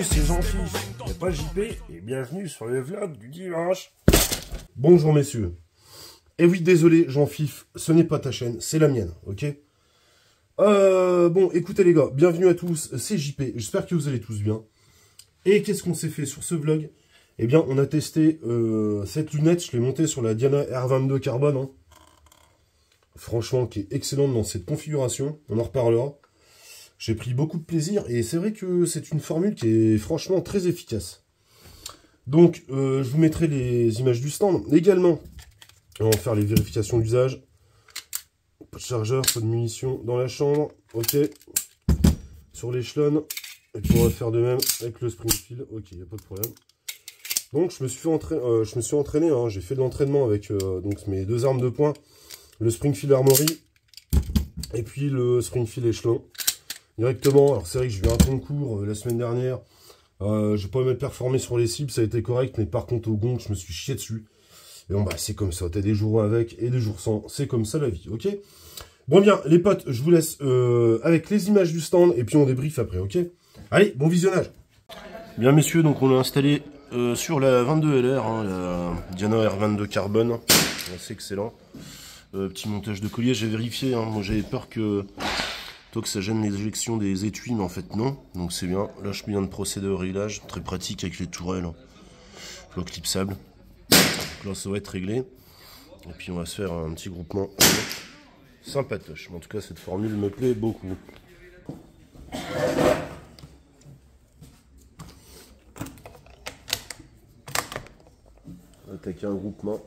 c'est Jean-Fif, et pas JP, et bienvenue sur le vlog du dimanche. Bonjour messieurs. Et oui, désolé Jean-Fif, ce n'est pas ta chaîne, c'est la mienne, ok? Bon, écoutez les gars, bienvenue à tous, c'est JP, j'espère que vous allez tous bien. Et qu'est-ce qu'on s'est fait sur ce vlog? Eh bien, on a testé cette lunette, je l'ai montée sur la Diana R22 Carbone, hein. Franchement, qui est excellente dans cette configuration, on en reparlera. J'ai pris beaucoup de plaisir et c'est vrai que c'est une formule qui est franchement très efficace. Donc, je vous mettrai les images du stand. Également, on va faire les vérifications d'usage. Pas de chargeur, pas de munitions dans la chambre. Ok. Sur l'échelon. Et puis on va faire de même avec le Springfield. Ok, il n'y a pas de problème. Donc, je me suis entraîné. Hein. J'ai fait de l'entraînement avec donc mes deux armes de poing. Le Springfield Armory. Et puis le Springfield échelon. Directement, alors c'est vrai que j'ai eu un temps de cours la semaine dernière, j'ai pas mal performé sur les cibles, ça a été correct, mais par contre au gong, je me suis chié dessus. Et bon bah c'est comme ça, t'as des jours avec et des jours sans, c'est comme ça la vie, ok? Bon bien, les potes, je vous laisse avec les images du stand et puis on débrief après, ok? Allez, bon visionnage. Bien messieurs, donc on l'a installé sur la 22LR, hein, la Diana R22 Carbone, c'est excellent. Petit montage de collier, j'ai vérifié, hein, moi j'avais peur que ça gêne l'éjection des étuis, mais en fait non, donc c'est bien. Là je viens de procéder au réglage, très pratique avec les tourelles, hein. Le clipsable. Donc là ça va être réglé, et puis on va se faire un petit groupement sympatoche. En tout cas cette formule me plaît beaucoup. On va attaquer un groupement.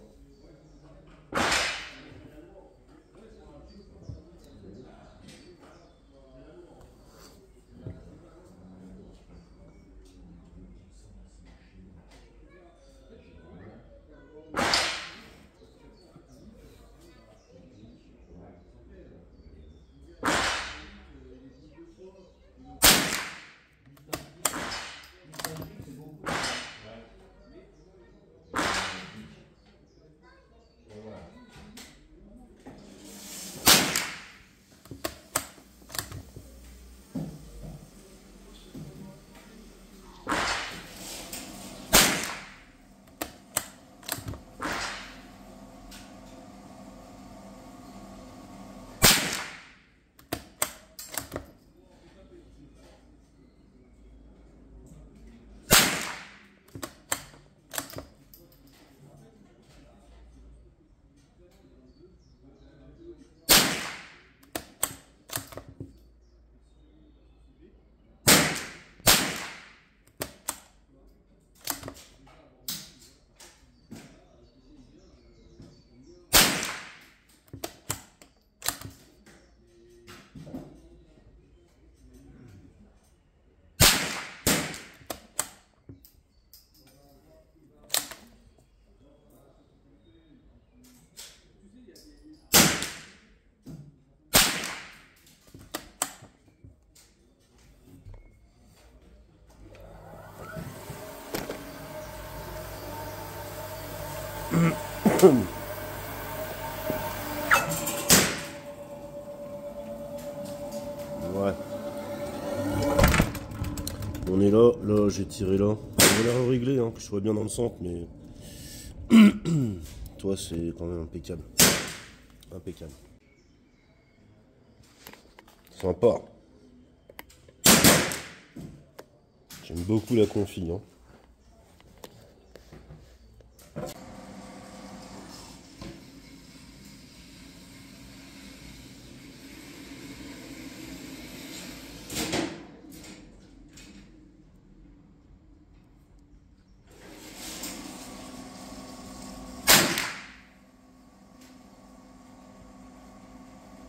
Ouais. On est là j'ai tiré là. On va la régler, hein, que je sois bien dans le centre, mais toi c'est quand même impeccable. Impeccable. Sympa. J'aime beaucoup la config, hein.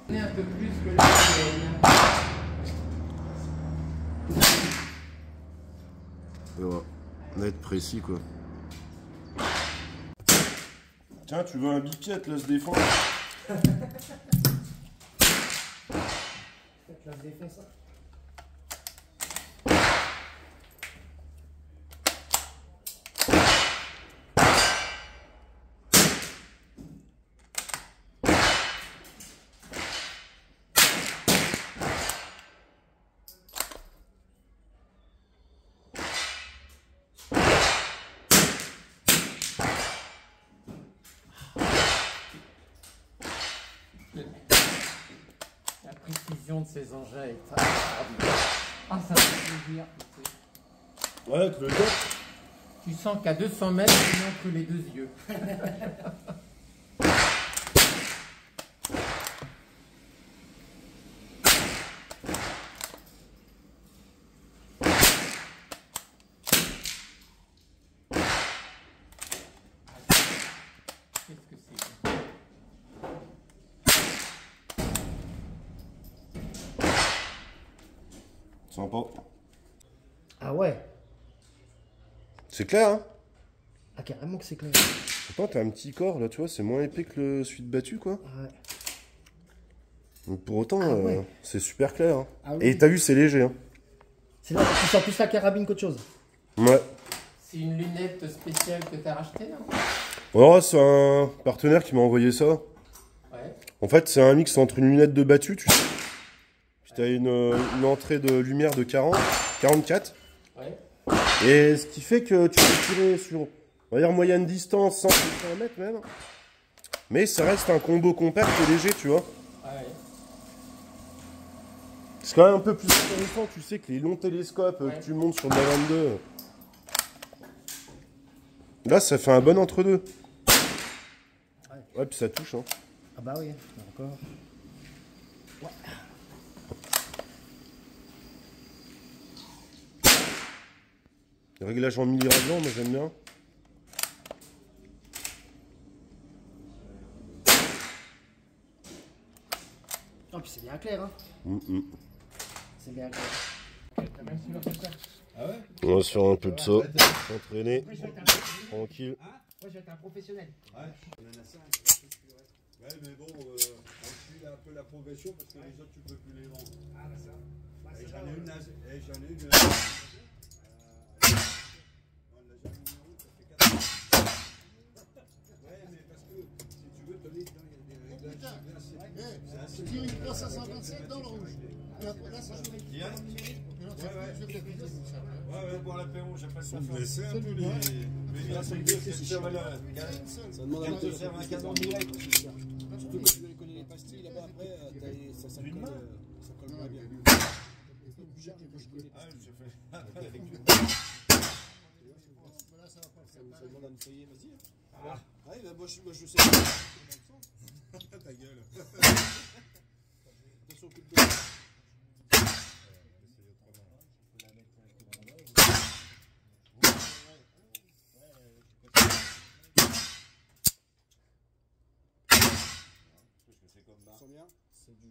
Un peu plus que la moyenne. Voilà. Net précis quoi. Tiens, tu veux un bipiette là se défendre? La défense, ça. précision de ces engins est extraordinaire. Ah, ça me fait plaisir. Ouais, avec le gars. Tu sens qu'à 200 mètres, il manque que les deux yeux. Qu'est-ce que c'est? Sympa. Ah ouais. C'est clair, hein? Ah carrément que c'est clair. Pourtant, t'as un petit corps, là, tu vois, c'est moins épais que le celui de battu, quoi. Ouais. Donc, pour autant, ouais. c'est super clair. Hein. Ah oui. Et t'as vu, c'est léger, hein? C'est là que tu sens plus la carabine qu'autre chose. Ouais. C'est une lunette spéciale que tu as rachetée, non? Oh, c'est un partenaire qui m'a envoyé ça. Ouais. En fait, c'est un mix entre une lunette de battu, tu sais. Puis t'as une entrée de lumière de 44. Ouais. Et ce qui fait que tu peux tirer sur, on va dire, moyenne distance, 100 mètres même. Mais ça reste un combo compact et léger, tu vois. Ouais. C'est quand même un peu plus intéressant, tu sais, que les longs télescopes que tu montes sur le 22. Là, ça fait un bon entre-deux. Ouais, puis ça touche, hein. Ah bah oui, encore. Ouais. Le réglage en milliradian, moi j'aime bien. Oh, puis c'est bien clair, hein. C'est bien clair. On va se faire un peu de ça, s'entraîner, tranquille. Moi, je vais être un professionnel. Ouais, mais bon, on suit un peu la progression parce que les autres, tu peux plus les vendre. Ah, bah ça. Et j'en ai une. Ouais, mais parce que si tu veux donner dedans, il y a des réglages. Je tire une place à 127 dans le rouge. Là, ça je vais dire. Ouais, pour l'apéro, j'appelle ça. Vous laissez un peu les. Mais là, c'est que c'est ça demande à te servir un canon direct. Surtout quand tu veux connaître les pastilles là-bas après, ça colle pas bien. Ah, j'ai fait avec une. Ça demande à me payer, vas-y. Ah, ouais, bah, moi je sais. Ta gueule. Attention, coup de pied. C'est bien. C'est du.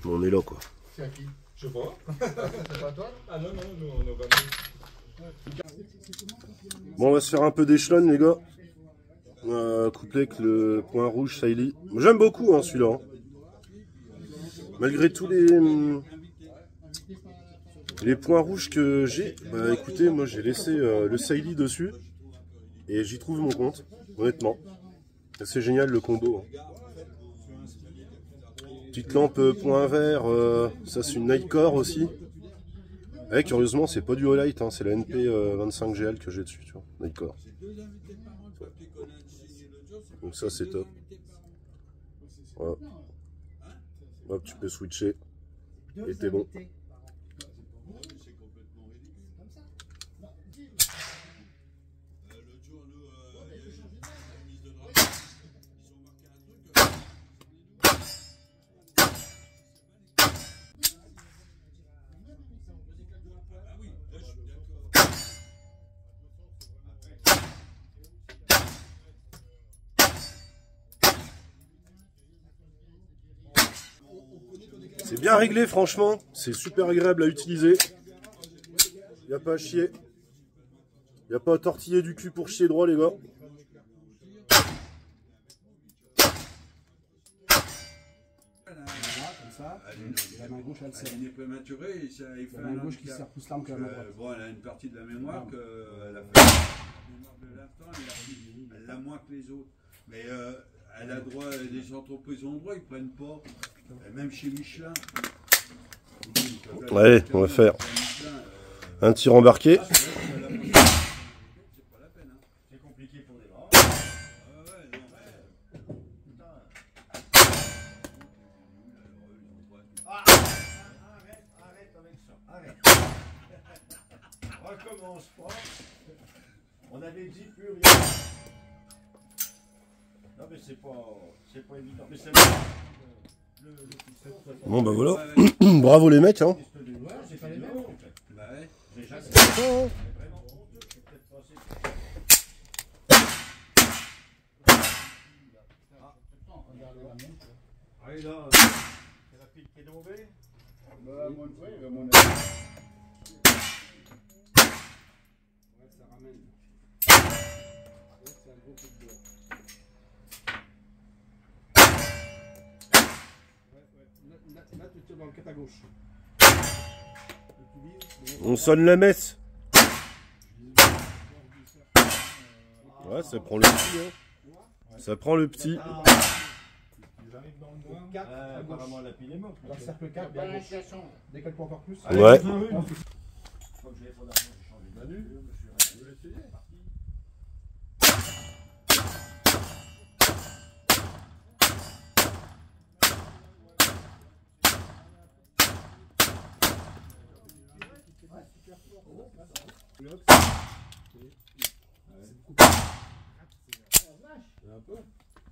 On est là, quoi. C'est à qui? Je sais pas. C'est pas toi? Ah non, nous on est au bas. Bon, on va se faire un peu d'échelon, les gars. Couplé avec le point rouge Sailly. J'aime beaucoup, hein, celui-là. Hein. Malgré tous les points rouges que j'ai, bah écoutez, moi j'ai laissé le Sailly dessus. Et j'y trouve mon compte, honnêtement. C'est génial le combo. Hein. Petite lampe point vert, ça c'est une Nikkor aussi. Et curieusement, c'est pas du Olight, hein, c'est la NP25GL que j'ai dessus, tu vois, Nikkor. Donc ça c'est top. Voilà. Hop, tu peux switcher. Et t'es bon. C'est bien réglé, franchement. C'est super agréable à utiliser. Il n'y a pas à chier. Il n'y a pas à tortiller du cul pour chier droit, les gars. La main gauche, elle sert. Elle est prématurée, il fait La main gauche qui sert plus l'arme que la main droite. Bon, elle a une partie de la mémoire qu'elle a fait. La mémoire de l'instant, elle l'a moins que les autres. Mais elle a droit, les entreprises ont droit, ils prennent pas. Même chez Michelin. Ouais, on va faire un tir embarqué. compliqué pour des bras. Ouais, non, Arrête avec ça. Arrête. Recommence pas. On avait dit plus rien. Non mais c'est pas évident. Mais c'est Bon bah voilà. Bravo les mecs, hein. c'est pas les mêmes. bah ouais. Déjà, c'est Sympa, hein. vraiment honteux. C'est peut-être pas assez. Ah oui, là, c'est la pile qui est tombée. Ça ramène. C'est un gros coup de bois. Là, tu tires dans le 4 à gauche. On sonne la messe. Ouais, ça prend le petit, hein. Ça prend le petit. J'arrive dans le 4 à gauche. Apparemment, la pile est morte. Dans le cercle 4, bien à gauche. Décale pas encore plus. Ouais. Je crois que j'ai trop d'argent, j'ai changé de manu. Je vais essayer.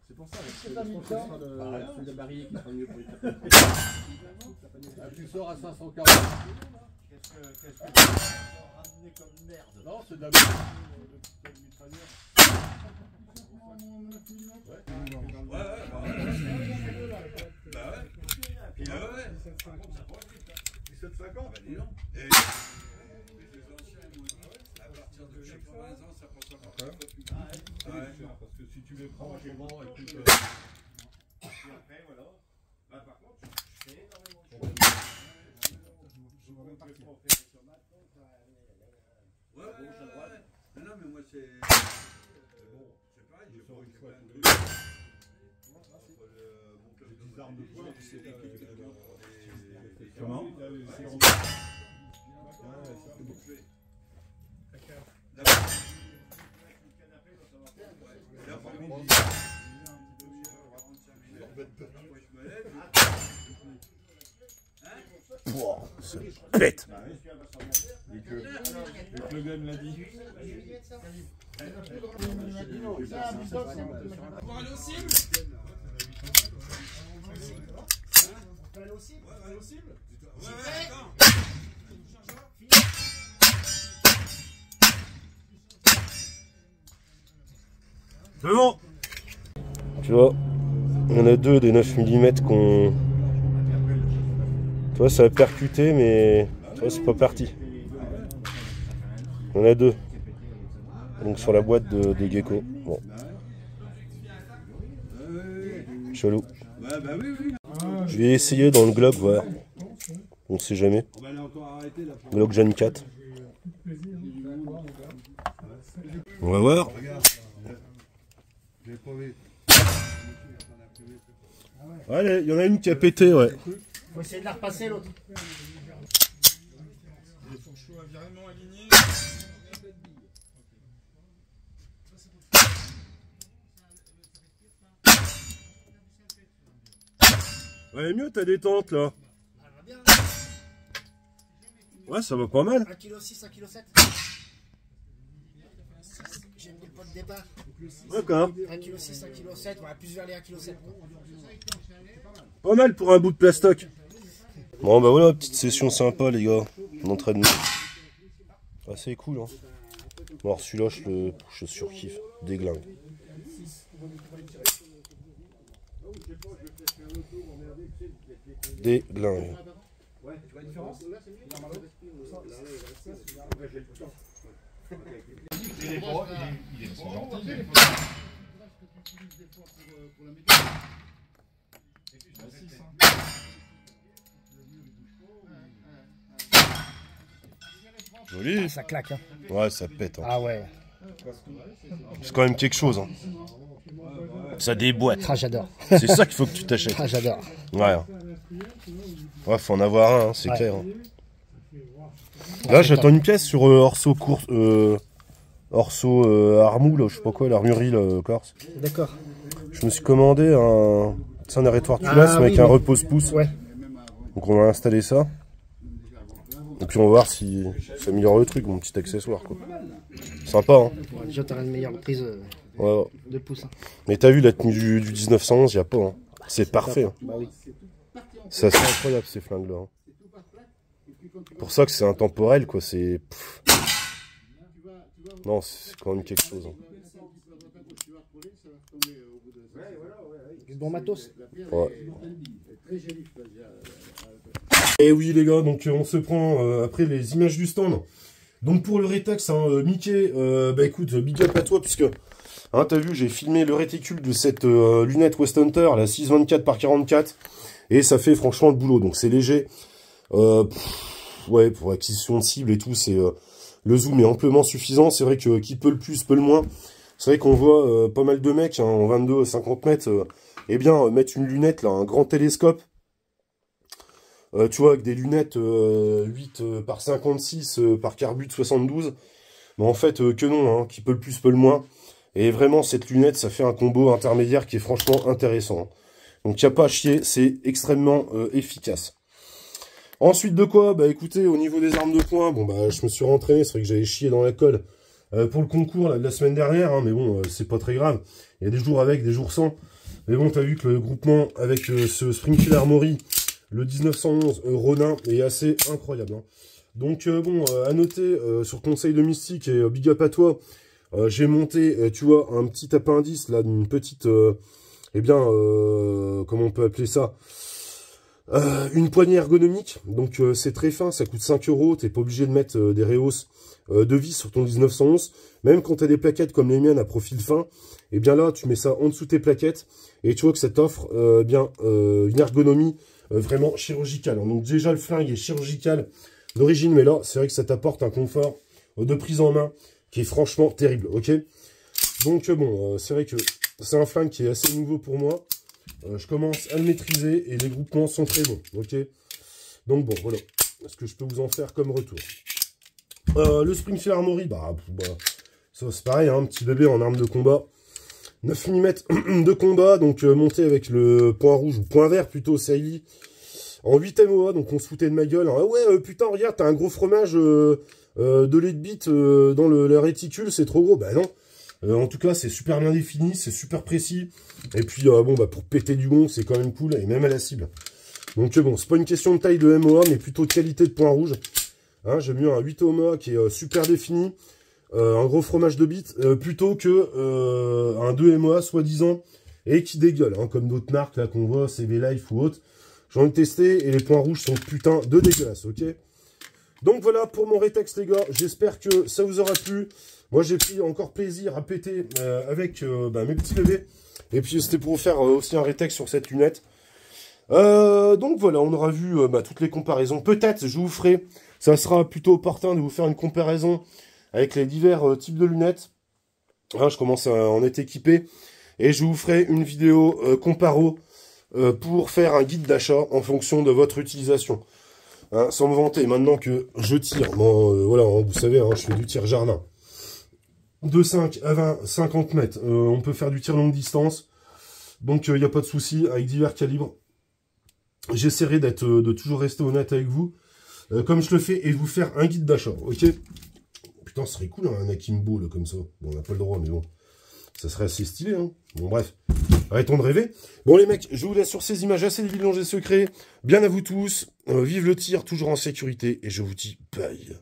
C'est pour ça. Je pense que ce sera celui de Barry qui sera mieux pour les taper. Tu sors à 540. Qu'est-ce que tu as ramené comme merde? Non, c'est de la merde. Bah ouais. Puis là, ouais. 17,50. Bah dis donc. Et les anciens, ils m'ont dit, à partir de 80 ans, ça prend 50 fois plus. Ouais. Parce que si tu les prends, Moi, j'ai bon, bon, écoute, écoute. Et après, voilà. Bah, par contre, je fais énormément de choses. Je ne vais pas faire sur ma compte. Ouais. Non, mais moi, c'est. Bon, c'est pareil, j'ai pas une fois de trucs. Entre mon club de armes de poing, c'est l'équipe de comment là, par contre, je me lève. Pouah, ça pète. Le gars me l'a dit. C'est bon. Tu vois, il y en a deux des 9 mm qu'on... Tu vois, ça a percuté, mais tu vois, c'est pas parti. Il y en a deux. Donc sur la boîte de Gecko. Bon. Chelou. Ouais, bah oui. Je vais essayer dans le Glock, voir. On sait jamais. Glock Gen 4. On va voir. Allez, il y en a une qui a pété, ouais. Faut essayer de la repasser l'autre. Les fourcheaux vraiment alignés. Ouais, mieux ta détente là. Elle va bien. Ouais, ça va pas mal. 1,6 kg, 1,7 kg. J'ai mis le pot de départ. D'accord. 1,6 kg, 1,7 kg, voilà, plus vers les 1,7 kg. Pas mal pour un bout de plastoc. Bon bah voilà, petite session sympa les gars, d'entraînement. Assez cool hein. Bon, alors celui-là je surkiffe, déglingue. Déglingue. Ouais, tu vois la différence? Il est gentil. Joli. Ça claque, hein. Ouais, ça pète. Hein. Ah ouais. C'est quand même quelque chose. Hein. Ça déboîte. Ah, j'adore. C'est ça qu'il faut que tu t'achètes. Ah, j'adore. Ouais. Ouais, faut en avoir un, hein, c'est Ouais. clair. Hein. Là, j'attends une pièce sur Orso course. Orso Armou, là, je sais pas quoi, l'armurerie corse. D'accord. Je me suis commandé un arrêtoir culasse avec oui, un oui. repose-pouce. Ouais. Donc on va installer ça. Et puis on va voir si ça améliore le truc, mon petit accessoire, quoi. Sympa, hein. Ouais, déjà, t'auras une meilleure prise Ouais, ouais. de pouce. Hein. Mais t'as vu la tenue du 1911, y a pas, hein. C'est parfait, hein. Bah oui. C'est assez incroyable ces flingues-là. Hein. Pour ça que c'est intemporel, quoi. C'est. Non, c'est quand même quelque chose. Hein. Du bon matos. Ouais. Et oui, les gars, donc on se prend après les images du stand. Donc pour le rétex, hein, Mickey, bah écoute, big up à toi, puisque. Hein, t'as vu, j'ai filmé le réticule de cette lunette West Hunter, la 624 par 44. Et ça fait franchement le boulot. Donc c'est léger. Ouais, pour acquisition de cible et tout, c'est le zoom est amplement suffisant. C'est vrai que qui peut le plus, peut le moins. C'est vrai qu'on voit pas mal de mecs hein, en 22 50 mètres, eh bien mettre une lunette, là, un grand télescope. Tu vois, avec des lunettes 8 par 56 par carbut 72. Mais en fait, que non, hein, qui peut le plus, peut le moins. Et vraiment, cette lunette, ça fait un combo intermédiaire qui est franchement intéressant. Hein. Donc, il n'y a pas à chier, c'est extrêmement efficace. Ensuite de quoi, bah écoutez, au niveau des armes de poing, bon bah je me suis rentraîné, c'est vrai que j'avais chié dans la colle pour le concours là, de la semaine dernière, hein, mais bon, c'est pas très grave. Il y a des jours avec, des jours sans. Mais bon, t'as vu que le groupement avec ce Springfield Armory, le 1911 Ronin, est assez incroyable. Hein. Donc bon, à noter, sur conseil de Mystique et big up à toi, j'ai monté, tu vois, un petit appendice là, d'une petite, eh bien, comment on peut appeler ça, une poignée ergonomique, donc c'est très fin, ça coûte 5 €, t'es pas obligé de mettre des rehausses de vis sur ton 1911, même quand t'as des plaquettes comme les miennes à profil fin, et bien là tu mets ça en dessous de tes plaquettes, et tu vois que ça t'offre bien une ergonomie vraiment chirurgicale. Donc déjà le flingue est chirurgical d'origine, mais là c'est vrai que ça t'apporte un confort de prise en main qui est franchement terrible, ok. Donc bon, c'est vrai que c'est un flingue qui est assez nouveau pour moi. Je commence à le maîtriser et les groupements sont très bons, ok. Donc bon, voilà ce que je peux vous en faire comme retour. Le Springfield Armory, bah ça c'est pareil, hein, petit bébé en arme de combat. 9 mm de combat, donc monté avec le point rouge, ou point vert plutôt, Sailly, en 8 MOA, donc on se foutait de ma gueule. Hein. Ah ouais, putain, regarde, t'as un gros fromage de lait de bite dans la réticule, c'est trop gros. Bah non. En tout cas, c'est super bien défini, c'est super précis. Et puis, bon, bah, pour péter du bon, c'est quand même cool, et même à la cible. Donc, bon, c'est pas une question de taille de MOA, mais plutôt de qualité de point rouge. Hein, j'ai mieux un 8 MOA qui est super défini, un gros fromage de bite, plutôt que un 2 MOA, soi-disant, et qui dégueule, hein, comme d'autres marques, là, qu'on voit, CV Life ou autre. J'en ai testé, et les points rouges sont putain de dégueulasses, ok? Donc, voilà pour mon rétex, les gars. J'espère que ça vous aura plu. Moi, j'ai pris encore plaisir à péter avec mes petits bébés. Et puis, c'était pour vous faire aussi un rétex sur cette lunette. Donc, voilà, on aura vu toutes les comparaisons. Peut-être, je vous ferai, ça sera plutôt opportun de vous faire une comparaison avec les divers types de lunettes. Hein, je commence à en être équipé. Et je vous ferai une vidéo comparo pour faire un guide d'achat en fonction de votre utilisation. Hein, sans me vanter, maintenant que je tire, bon, voilà, hein, vous savez, hein, je fais du tir jardin. De 5 à 20, 50 mètres. On peut faire du tir longue distance. Donc, il n'y a pas de souci avec divers calibres. J'essaierai de toujours rester honnête avec vous. Comme je le fais, et de vous faire un guide d'achat. Ok. Putain, ce serait cool, hein, un akimbo, là, comme ça. Bon, on n'a pas le droit, mais bon. Ça serait assez stylé, hein. Bon, bref. Arrêtons de rêver. Bon, les mecs, je vous laisse sur ces images assez débiles dont j'ai secret. Bien à vous tous. Vive le tir, toujours en sécurité. Et je vous dis bye.